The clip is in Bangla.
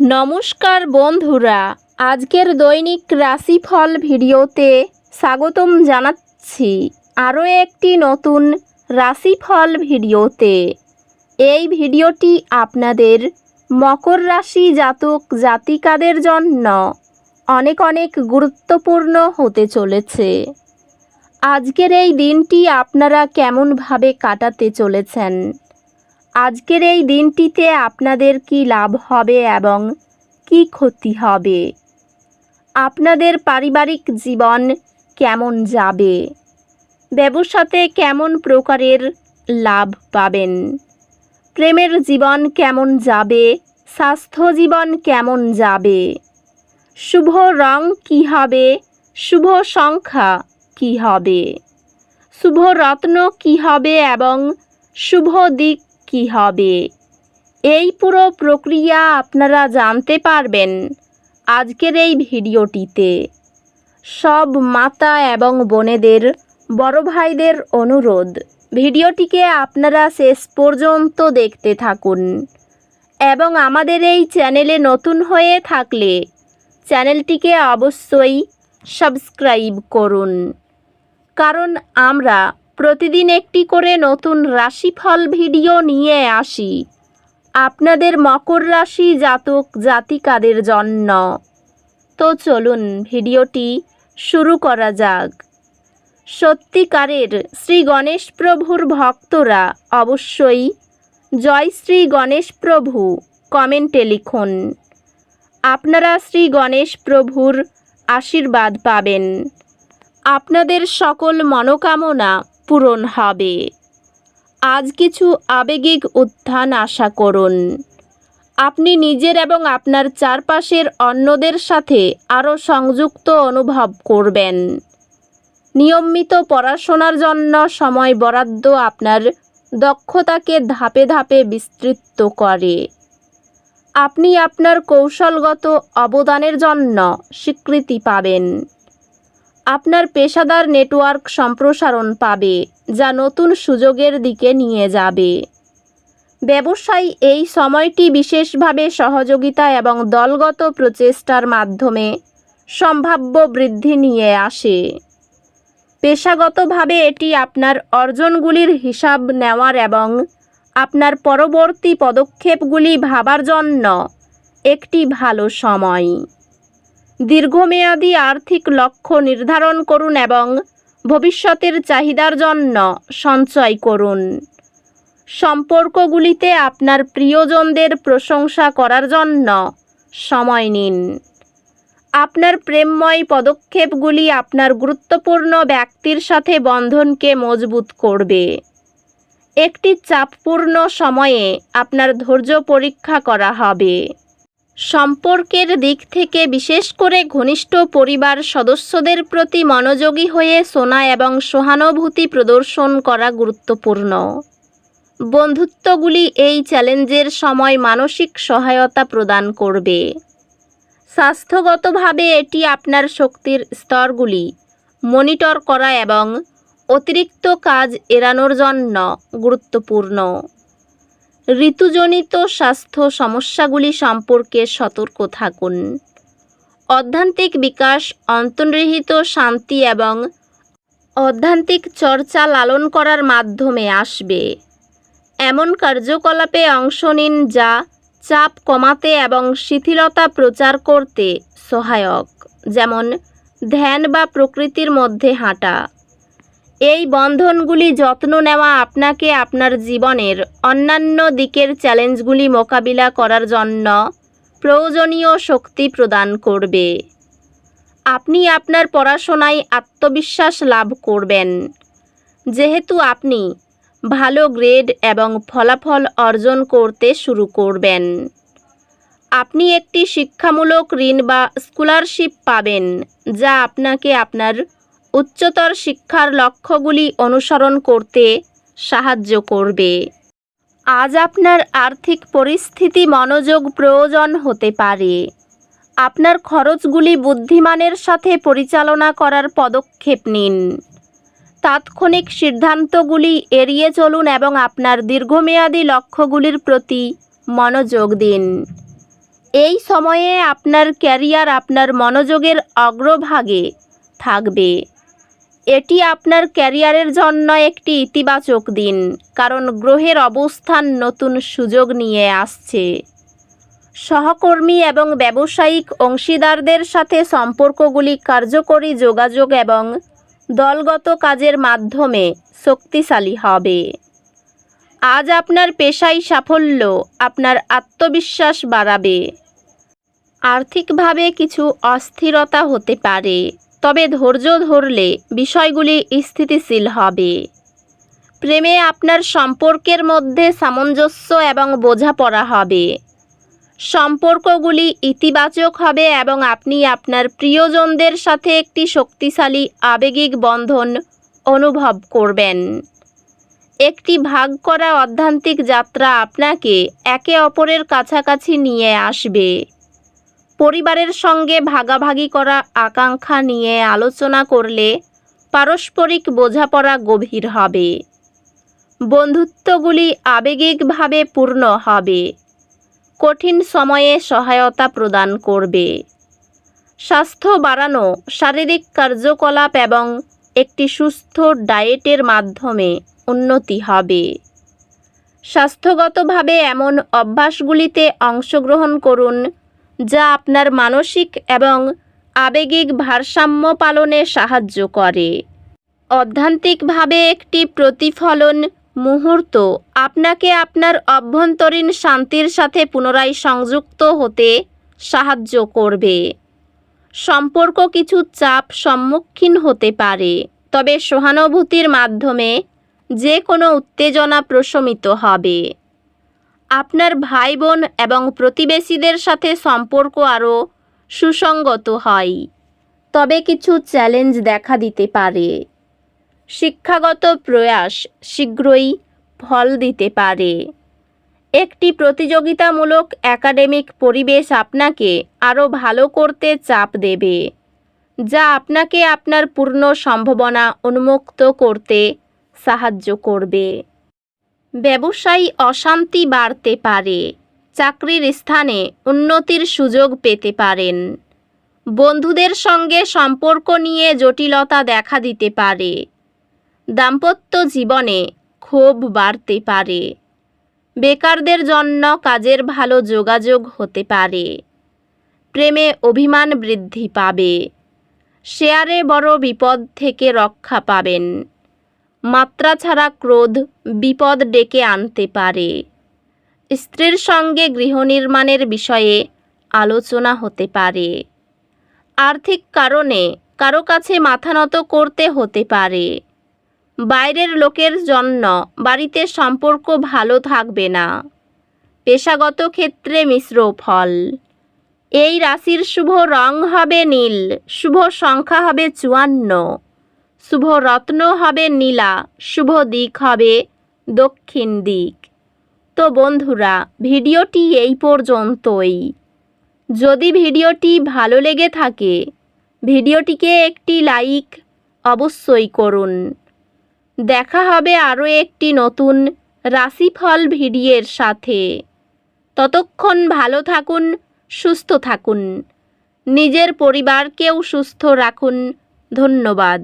নমস্কার বন্ধুরা, আজকের দৈনিক রাশিফল ভিডিওতে স্বাগতম জানাচ্ছি আরও একটি নতুন রাশিফল ভিডিওতে। এই ভিডিওটি আপনাদের মকর রাশি জাতক জাতিকাদের জন্য অনেক অনেক গুরুত্বপূর্ণ হতে চলেছে। আজকের এই দিনটি আপনারা কেমনভাবে কাটাতে চলেছেন, আজকের এই দিনটিতে আপনাদের কি লাভ হবে এবং কি ক্ষতি হবে, আপনাদের পারিবারিক জীবন কেমন যাবে, ব্যবসাতে কেমন প্রকারের লাভ পাবেন, প্রেমের জীবন কেমন যাবে, স্বাস্থ্য জীবন কেমন যাবে, শুভ রং কি হবে, শুভ সংখ্যা কি হবে, শুভ রত্ন কি হবে এবং শুভ দিক কি হবে, এই পুরো প্রক্রিয়া আপনারা জানতে পারবেন আজকের এই ভিডিওটিতে। সব মাতা এবং বোনেদের, বড় ভাইদের অনুরোধ, ভিডিওটিকে আপনারা শেষ পর্যন্ত দেখতে থাকুন এবং আমাদের এই চ্যানেলে নতুন হয়ে থাকলে চ্যানেলটিকে অবশ্যই সাবস্ক্রাইব করুন, কারণ আমরা প্রতিদিন একটি করে নতুন রাশিফল ভিডিও নিয়ে আসি আপনাদের মকর রাশি জাতক জাতিকাদের জন্য। তো চলুন ভিডিওটি শুরু করা যাক। সত্যিকারের শ্রী গণেশ প্রভুর ভক্তরা অবশ্যই জয় শ্রী গণেশ প্রভু কমেন্টে লিখুন। আপনারা শ্রী গণেশ প্রভুর আশীর্বাদ পাবেন, আপনাদের সকল মনোকামনা পূরণ হবে। আজ কিছু আবেগিক উত্থান আশা করুন। আপনি নিজের এবং আপনার চারপাশের অন্যদের সাথে আরও সংযুক্ত অনুভব করবেন। নিয়মিত পড়াশোনার জন্য সময় বরাদ্দ আপনার দক্ষতাকে ধাপে ধাপে বিস্তৃত করে। আপনি আপনার কৌশলগত অবদানের জন্য স্বীকৃতি পাবেন। আপনার পেশাদার নেটওয়ার্ক সম্প্রসারণ পাবে, যা নতুন সুযোগের দিকে নিয়ে যাবে। ব্যবসায়ী এই সময়টি বিশেষভাবে সহযোগিতা এবং দলগত প্রচেষ্টার মাধ্যমে সম্ভাব্য বৃদ্ধি নিয়ে আসে। পেশাগতভাবে এটি আপনার অর্জনগুলির হিসাব নেওয়ার এবং আপনার পরবর্তী পদক্ষেপগুলি ভাবার জন্য একটি ভালো সময়। দীর্ঘমেয়াদী আর্থিক লক্ষ্য নির্ধারণ করুন এবং ভবিষ্যতের চাহিদার জন্য সঞ্চয় করুন। সম্পর্কগুলিতে আপনার প্রিয়জনদের প্রশংসা করার জন্য সময় নিন। আপনার প্রেমময় পদক্ষেপগুলি আপনার গুরুত্বপূর্ণ ব্যক্তির সাথে বন্ধনকে মজবুত করবে। একটি চাপপূর্ণ সময়ে আপনার ধৈর্য পরীক্ষা করা হবে। সম্পর্কের দিক থেকে বিশেষ করে ঘনিষ্ঠ পরিবার সদস্যদের প্রতি মনোযোগী হয়ে শোনা এবং সহানুভূতি প্রদর্শন করা গুরুত্বপূর্ণ। বন্ধুত্বগুলি এই চ্যালেঞ্জের সময় মানসিক সহায়তা প্রদান করবে। স্বাস্থ্যগতভাবে এটি আপনার শক্তির স্তরগুলি মনিটর করা এবং অতিরিক্ত কাজ এড়ানোর জন্য গুরুত্বপূর্ণ। ঋতুজনিত স্বাস্থ্য সমস্যাগুলি সম্পর্কে সতর্ক থাকুন। অধ্যাত্মিক বিকাশ, অন্তর্নিহিত শান্তি এবং আধ্যাত্মিক চর্চা লালন করার মাধ্যমে আসবে। এমন কার্যকলাপে অংশ নিন যা চাপ কমাতে এবং শিথিলতা প্রচার করতে সহায়ক, যেমন ধ্যান বা প্রকৃতির মধ্যে হাঁটা। এই বন্ধনগুলি যত্ন নেওয়া আপনাকে আপনার জীবনের অন্যান্য দিকের চ্যালেঞ্জগুলি মোকাবিলা করার জন্য প্রয়োজনীয় শক্তি প্রদান করবে। আপনি আপনার পড়াশোনায় আত্মবিশ্বাস লাভ করবেন, যেহেতু আপনি ভালো গ্রেড এবং ফলাফল অর্জন করতে শুরু করবেন। আপনি একটি শিক্ষামূলক ঋণ বা স্কলারশিপ পাবেন, যা আপনাকে আপনার উচ্চতর শিক্ষার লক্ষ্যগুলি অনুসরণ করতে সাহায্য করবে। আজ আপনার আর্থিক পরিস্থিতি মনোযোগ প্রয়োজন হতে পারে। আপনার খরচগুলি বুদ্ধিমানের সাথে পরিচালনা করার পদক্ষেপ নিন। তাৎক্ষণিক সিদ্ধান্তগুলি এড়িয়ে চলুন এবং আপনার দীর্ঘমেয়াদী লক্ষ্যগুলির প্রতি মনোযোগ দিন। এই সময়ে আপনার ক্যারিয়ার আপনার মনোযোগের অগ্রভাগে থাকবে। এটি আপনার ক্যারিয়ারের জন্য একটি ইতিবাচক দিন, কারণ গ্রহের অবস্থান নতুন সুযোগ নিয়ে আসছে। সহকর্মী এবং ব্যবসায়িক অংশীদারদের সাথে সম্পর্কগুলি কার্যকরী যোগাযোগ এবং দলগত কাজের মাধ্যমে শক্তিশালী হবে। আজ আপনার পেশায় সাফল্য আপনার আত্মবিশ্বাস বাড়াবে। আর্থিকভাবে কিছু অস্থিরতা হতে পারে, তবে ধৈর্য ধরলে বিষয়গুলি স্থিতিশীল হবে। প্রেমে আপনার সম্পর্কের মধ্যে সামঞ্জস্য এবং বোঝাপড়া হবে। সম্পর্কগুলি ইতিবাচক হবে এবং আপনি আপনার প্রিয়জনদের সাথে একটি শক্তিশালী আবেগিক বন্ধন অনুভব করবেন। একটি ভাগ করা অধ্যাত্মিক যাত্রা আপনাকে একে অপরের কাছাকাছি নিয়ে আসবে। পরিবারের সঙ্গে ভাগাভাগি করা আকাঙ্ক্ষা নিয়ে আলোচনা করলে পারস্পরিক বোঝাপড়া গভীর হবে। বন্ধুত্বগুলি আবেগিকভাবে পূর্ণ হবে। কঠিন সময়ে সহায়তা প্রদান করবে। স্বাস্থ্য বাড়ানো, শারীরিক কার্যকলাপ এবং একটি সুস্থ ডায়েটের মাধ্যমে উন্নতি হবে। স্বাস্থ্যগতভাবে এমন অভ্যাসগুলিতে অংশগ্রহণ করুন যা আপনার মানসিক এবং আবেগিক ভারসাম্য পালনে সাহায্য করে। অধ্যাত্মিকভাবে একটি প্রতিফলন মুহূর্ত আপনাকে আপনার অভ্যন্তরীণ শান্তির সাথে পুনরায় সংযুক্ত হতে সাহায্য করবে। সম্পর্ক কিছু চাপ সম্মুখীন হতে পারে, তবে সহানুভূতির মাধ্যমে যে কোনো উত্তেজনা প্রশমিত হবে। আপনার ভাই বোন এবং প্রতিবেশীদের সাথে সম্পর্ক আরও সুসংগত হয়, তবে কিছু চ্যালেঞ্জ দেখা দিতে পারে। শিক্ষাগত প্রয়াস শীঘ্রই ফল দিতে পারে। একটি প্রতিযোগিতামূলক একাডেমিক পরিবেশ আপনাকে আরও ভালো করতে চাপ দেবে, যা আপনাকে আপনার পূর্ণ সম্ভাবনা উন্মুক্ত করতে সাহায্য করবে। ব্যবসায়ী অশান্তি বাড়তে পারে। চাকরির স্থানে উন্নতির সুযোগ পেতে পারেন। বন্ধুদের সঙ্গে সম্পর্ক নিয়ে জটিলতা দেখা দিতে পারে। দাম্পত্য জীবনে ক্ষোভ বাড়তে পারে। বেকারদের জন্য কাজের ভালো যোগাযোগ হতে পারে। প্রেমে অভিমান বৃদ্ধি পাবে। শেয়ারে বড় বিপদ থেকে রক্ষা পাবেন। মাত্রা ছাড়া ক্রোধ বিপদ ডেকে আনতে পারে। স্ত্রীর সঙ্গে গৃহ নির্মাণের বিষয়ে আলোচনা হতে পারে। আর্থিক কারণে কারো কাছে মাথা নত করতে হতে পারে। বাইরের লোকের জন্য বাড়িতে সম্পর্ক ভালো থাকবে না। পেশাগত ক্ষেত্রে মিশ্র ফল। এই রাশির শুভ রং হবে নীল, শুভ সংখ্যা হবে 54, শুভ রত্ন হবে নীলা, শুভ দিক হবে দক্ষিণ দিক। তো বন্ধুরা, ভিডিওটি এই পর্যন্তই। যদি ভিডিওটি ভালো লেগে থাকে ভিডিওটিকে একটি লাইক অবশ্যই করুন। দেখা হবে আরও একটি নতুন রাশিফল ভিডিওর সাথে। ততক্ষণ ভালো থাকুন, সুস্থ থাকুন, নিজের পরিবারকেও সুস্থ রাখুন। ধন্যবাদ।